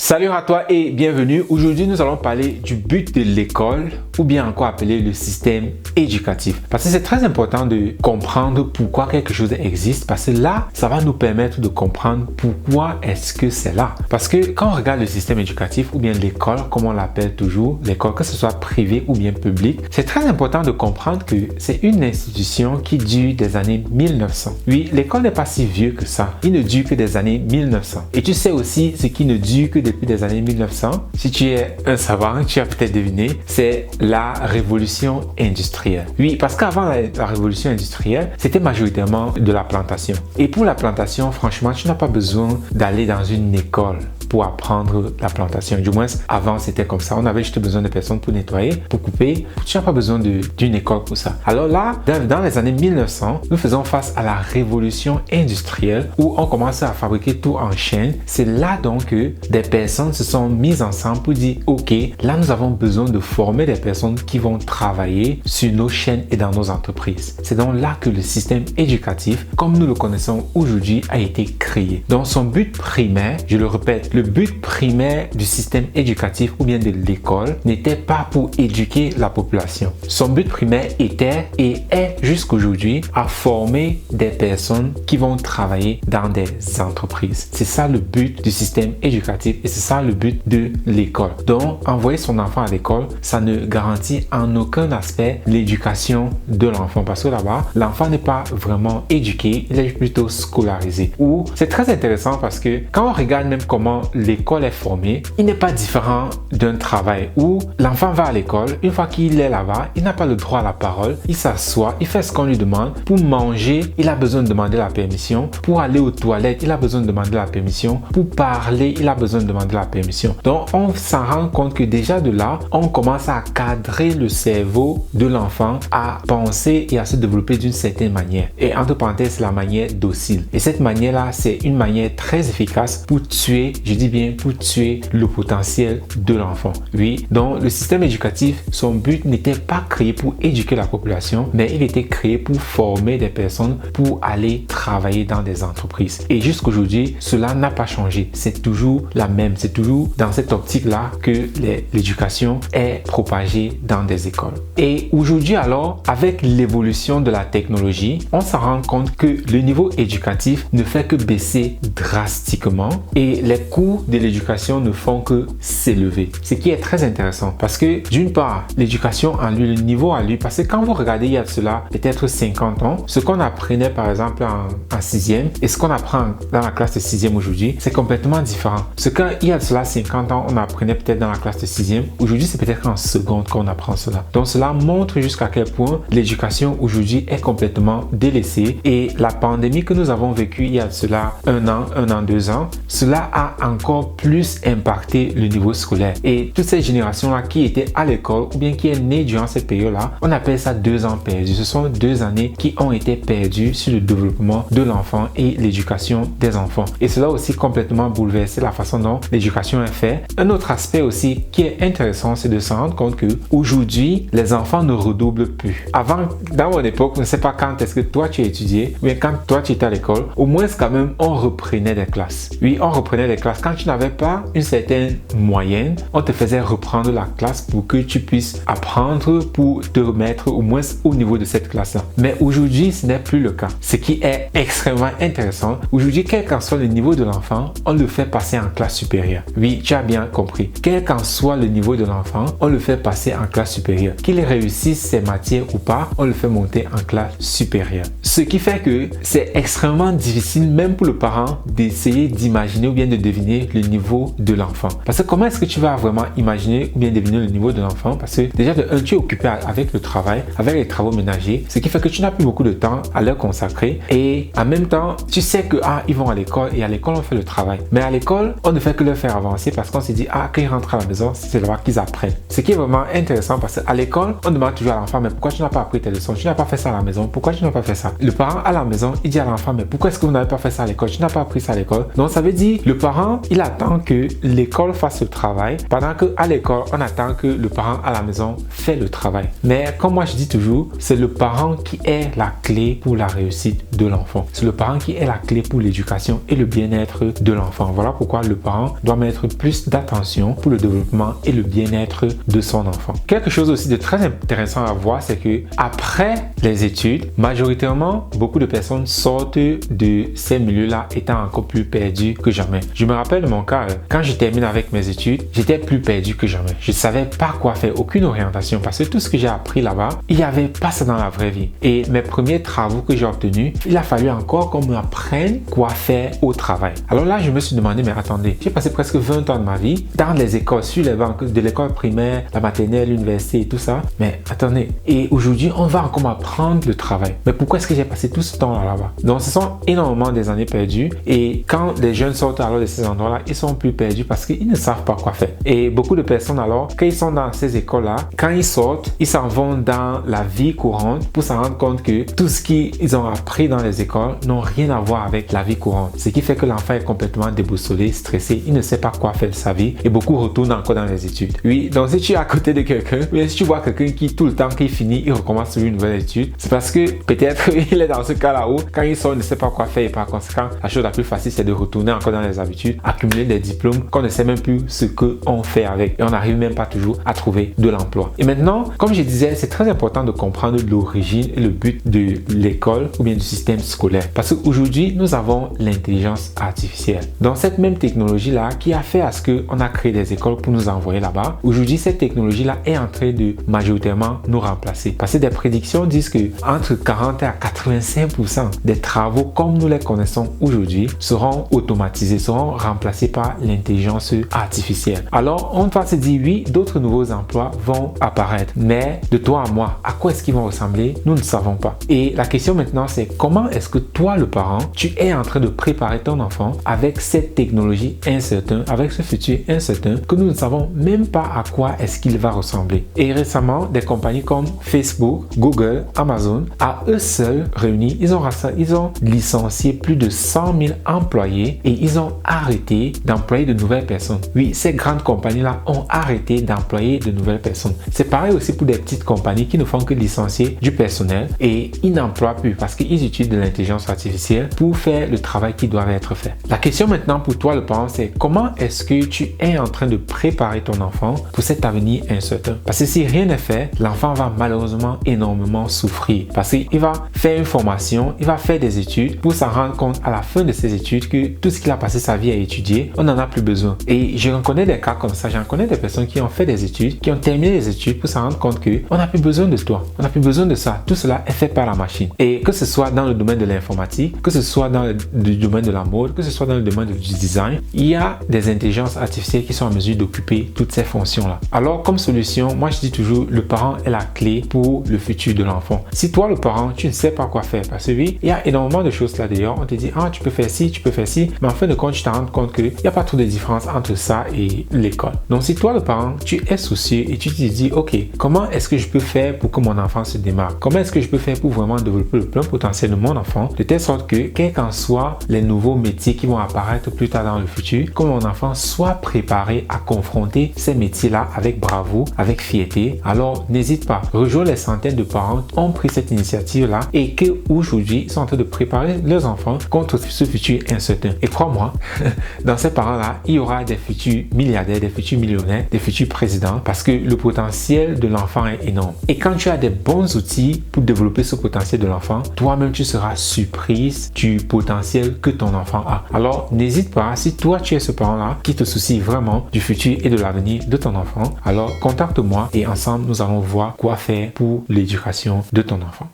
Salut à toi et bienvenue. Aujourd'hui, nous allons parler du but de l'école ou bien encore appelé le système éducatif. Parce que c'est très important de comprendre pourquoi quelque chose existe parce que là, ça va nous permettre de comprendre pourquoi est-ce que c'est là. Parce que quand on regarde le système éducatif ou bien l'école, comme on l'appelle toujours, l'école, que ce soit privée ou bien publique, c'est très important de comprendre que c'est une institution qui dure des années 1900. Oui, l'école n'est pas si vieux que ça. Il ne dure que des années 1900. Et tu sais aussi ce qui ne dure que depuis des années 1900, si tu es un savant, tu as peut-être deviné, c'est la révolution industrielle. Oui, parce qu'avant la révolution industrielle, c'était majoritairement de la plantation. Et pour la plantation, franchement, tu n'as pas besoin d'aller dans une école pour apprendre la plantation. Du moins, avant, c'était comme ça. On avait juste besoin de personnes pour nettoyer, pour couper. Tu n'as pas besoin d'une école pour ça. Alors là, dans les années 1900, nous faisons face à la révolution industrielle où on commence à fabriquer tout en chaîne. C'est là donc que des personnes se sont mises ensemble pour dire, OK, là, nous avons besoin de former des personnes qui vont travailler sur nos chaînes et dans nos entreprises. C'est donc là que le système éducatif, comme nous le connaissons aujourd'hui, a été créé. Donc, son but primaire, je le répète, le but primaire du système éducatif ou bien de l'école n'était pas pour éduquer la population. Son but primaire était et est jusqu'aujourd'hui à former des personnes qui vont travailler dans des entreprises. C'est ça le but du système éducatif et c'est ça le but de l'école. Donc, envoyer son enfant à l'école, ça ne garantit en aucun aspect l'éducation de l'enfant parce que là-bas, l'enfant n'est pas vraiment éduqué, il est plutôt scolarisé. Ou c'est très intéressant parce que quand on regarde même comment l'école est formée, il n'est pas différent d'un travail où l'enfant va à l'école, une fois qu'il est là-bas, il n'a pas le droit à la parole, il s'assoit, il fait ce qu'on lui demande. Pour manger, il a besoin de demander la permission. Pour aller aux toilettes, il a besoin de demander la permission. Pour parler, il a besoin de demander la permission. Donc, on s'en rend compte que déjà de là, on commence à cadrer le cerveau de l'enfant à penser et à se développer d'une certaine manière. Et entre parenthèses, la manière docile. Et cette manière-là, c'est une manière très efficace pour tuer, je dis bien pour tuer le potentiel de l'enfant. Oui, donc le système éducatif, son but n'était pas créé pour éduquer la population, mais il était créé pour former des personnes pour aller travailler dans des entreprises. Et jusqu'aujourd'hui, cela n'a pas changé. C'est toujours la même. C'est toujours dans cette optique-là que l'éducation est propagée dans des écoles. Et aujourd'hui alors, avec l'évolution de la technologie, on s'en rend compte que le niveau éducatif ne fait que baisser drastiquement et les coûts de l'éducation ne font que s'élever. Ce qui est très intéressant parce que d'une part, l'éducation en lui, le niveau à lui, parce que quand vous regardez il y a cela peut-être 50 ans, ce qu'on apprenait par exemple en 6e et ce qu'on apprend dans la classe de 6e aujourd'hui, c'est complètement différent. Ce qu'il y a cela 50 ans, on apprenait peut-être dans la classe de 6e, aujourd'hui c'est peut-être en seconde qu'on apprend cela. Donc cela montre jusqu'à quel point l'éducation aujourd'hui est complètement délaissée et la pandémie que nous avons vécue il y a cela 1 an, 2 ans, cela a encore plus impacté le niveau scolaire. Et toutes ces générations-là qui étaient à l'école ou bien qui est née durant cette période-là, on appelle ça 2 ans perdus. Ce sont 2 années qui ont été perdues sur le développement de l'enfant et l'éducation des enfants. Et cela a aussi complètement bouleversé la façon dont l'éducation est faite. Un autre aspect aussi qui est intéressant, c'est de se rendre compte que aujourd'hui, les enfants ne redoublent plus. Avant, dans mon époque, je ne sais pas quand est-ce que toi tu as étudié, mais quand toi tu étais à l'école, au moins quand même on reprenait des classes. Oui, on reprenait des classes. Quand tu n'avais pas une certaine moyenne, on te faisait reprendre la classe pour que tu puisses apprendre pour te remettre au moins au niveau de cette classe-là. Mais aujourd'hui, ce n'est plus le cas. Ce qui est extrêmement intéressant, aujourd'hui, quel qu'en soit le niveau de l'enfant, on le fait passer en classe supérieure. Oui, tu as bien compris. Quel qu'en soit le niveau de l'enfant, on le fait passer en classe supérieure. Qu'il réussisse ses matières ou pas, on le fait monter en classe supérieure. Ce qui fait que c'est extrêmement difficile, même pour le parent, d'essayer d'imaginer ou bien de deviner le niveau de l'enfant. Parce que comment est-ce que tu vas vraiment imaginer ou bien deviner le niveau de l'enfant? Parce que déjà de un, tu es occupé avec le travail, avec les travaux ménagers, ce qui fait que tu n'as plus beaucoup de temps à leur consacrer et en même temps, tu sais que ils vont à l'école et à l'école on fait le travail. Mais à l'école, on ne fait que leur faire avancer parce qu'on s'est dit quand ils rentrent à la maison, c'est là-bas qu'ils apprennent. Ce qui est vraiment intéressant parce qu'à l'école, on demande toujours à l'enfant mais pourquoi tu n'as pas appris tes leçons? Tu n'as pas fait ça à la maison? Pourquoi tu n'as pas fait ça? Le parent à la maison, il dit à l'enfant mais pourquoi est-ce que vous n'avez pas fait ça à l'école? Tu n'as pas appris ça à l'école? Donc ça veut dire le parent il attend que l'école fasse le travail, pendant qu'à l'école, on attend que le parent à la maison fait le travail. Mais comme moi je dis toujours, c'est le parent qui est la clé pour la réussite de l'enfant. C'est le parent qui est la clé pour l'éducation et le bien-être de l'enfant. Voilà pourquoi le parent doit mettre plus d'attention pour le développement et le bien-être de son enfant. Quelque chose aussi de très intéressant à voir, c'est que après les études, majoritairement, beaucoup de personnes sortent de ces milieux-là étant encore plus perdus que jamais. Je me rappelle de mon cas, quand je termine avec mes études, j'étais plus perdu que jamais. Je ne savais pas quoi faire, aucune orientation, parce que tout ce que j'ai appris là-bas, il n'y avait pas ça dans la vraie vie. Et mes premiers travaux que j'ai obtenus, il a fallu encore qu'on m'apprenne quoi faire au travail. Alors là, je me suis demandé, mais attendez, j'ai passé presque 20 ans de ma vie dans les écoles, sur les bancs de l'école primaire, la maternelle, l'université et tout ça. Mais attendez, et aujourd'hui, on va encore m'apprendre le travail. Mais pourquoi est-ce que j'ai passé tout ce temps là-bas? Donc, ce sont énormément des années perdues. Et quand les jeunes sortent alors de ces endroits-là, ils sont plus perdus parce qu'ils ne savent pas quoi faire. Et beaucoup de personnes alors, quand ils sont dans ces écoles-là, quand ils sortent, ils s'en vont dans la vie courante pour s'en rendre compte que tout ce qu'ils ont appris dans les écoles n'ont rien à voir avec la vie courante. Ce qui fait que l'enfant est complètement déboussolé, stressé, il ne sait pas quoi faire de sa vie et beaucoup retournent encore dans les études. Oui, donc si tu es à côté de quelqu'un, mais si tu vois quelqu'un qui tout le temps qu'il finit, il recommence sur une nouvelle étude, c'est parce que peut-être il est dans ce cas-là où quand il sort, il ne sait pas quoi faire et par conséquent, la chose la plus facile c'est de retourner encore dans les habitudes, accumuler des diplômes qu'on ne sait même plus ce qu'on fait avec et on n'arrive même pas toujours à trouver de l'emploi. Et maintenant, comme je disais, c'est très important de comprendre l'origine et le but de l'école ou bien du système scolaire parce qu'aujourd'hui, nous avons l'intelligence artificielle. Dans cette même technologie-là qui a fait à ce qu'on a créé des écoles pour nous envoyer là-bas, aujourd'hui, cette technologie-là est en train de majoritairement nous remplacer. Parce que des prédictions disent que entre 40 à 85% des travaux comme nous les connaissons aujourd'hui seront automatisés, seront remplacés par l'intelligence artificielle. Alors, on va se dire oui, d'autres nouveaux emplois vont apparaître. Mais de toi à moi, à quoi est-ce qu'ils vont ressembler? Nous ne savons pas. Et la question maintenant, c'est comment est-ce que toi, le parent, tu es en train de préparer ton enfant avec cette technologie incertaine, avec ce futur incertain que nous ne savons même pas à quoi est-ce qu'il va ressembler. Et récemment, des compagnies comme Facebook, Google, Amazon, à eux seuls réunis, ils ont licencié plus de 100 000 employés et ils ont arrêté d'employer de nouvelles personnes. Oui, ces grandes compagnies-là ont arrêté d'employer de nouvelles personnes. C'est pareil aussi pour des petites compagnies qui ne font que licencier du personnel et ils n'emploient plus parce qu'ils utilisent de l'intelligence artificielle pour faire le travail qui doit être fait. La question maintenant pour toi, le parent, c'est comment est-ce que tu es en train de préparer ton enfant pour cet avenir incertain? Parce que si rien n'est fait, l'enfant va malheureusement énormément souffrir parce qu'il va faire une formation, il va faire des études pour s'en rendre compte à la fin de ses études que tout ce qu'il a passé sa vie à étudier, on n'en a plus besoin. Et je reconnais des cas comme ça, j'en connais des personnes qui ont fait des études, qui ont terminé les études pour s'en rendre compte que on n'a plus besoin de toi, on n'a plus besoin de ça, tout cela est fait par la machine. Et que ce soit dans le domaine de l'informatique, que ce soit dans le domaine de la mode, que ce soit dans le domaine du design, il y a des intelligences artificielles qui sont en mesure d'occuper toutes ces fonctions-là. Alors, comme solution, moi je dis toujours, le parent est la clé pour le futur de l'enfant. Si toi, le parent, tu ne sais pas quoi faire, parce que oui, il y a énormément de choses là d'ailleurs, on te dit, ah, tu peux faire ci, tu peux faire ci, mais en fin de compte, tu te rends compte qu'il n'y a pas trop de différence entre ça et l'école. Donc, si toi, le parent, tu es soucieux et tu te dis, ok, comment est-ce que je peux faire pour que mon enfant se démarque? Comment est-ce que je peux faire pour vraiment développer le plein potentiel de mon enfant, de telle sorte que, quels qu'en soient les nouveaux métiers qui vont apparaître plus tard dans le futur, que mon enfant soit préparé à confronter ces métiers-là avec bravoure, avec fierté. Alors, n'hésite pas. Rejoins les centaines de parents qui ont pris cette initiative-là et que aujourd'hui, ils sont en train de préparer leurs enfants contre ce futur incertain. Et crois-moi, dans ces parents-là, il y aura des futurs milliardaires, des futurs millionnaires, des futurs présidents parce que le potentiel de l'enfant est énorme. Et quand tu as des bons outils pour développer ce potentiel de l'enfant, toi-même, tu seras surprise du potentiel que ton enfant a. Alors, n'hésite pas, si toi, tu es ce parent-là qui te soucie vraiment du futur et de l'avenir de ton enfant, alors contacte-moi et ensemble, nous allons voir quoi faire pour l'éducation de ton enfant.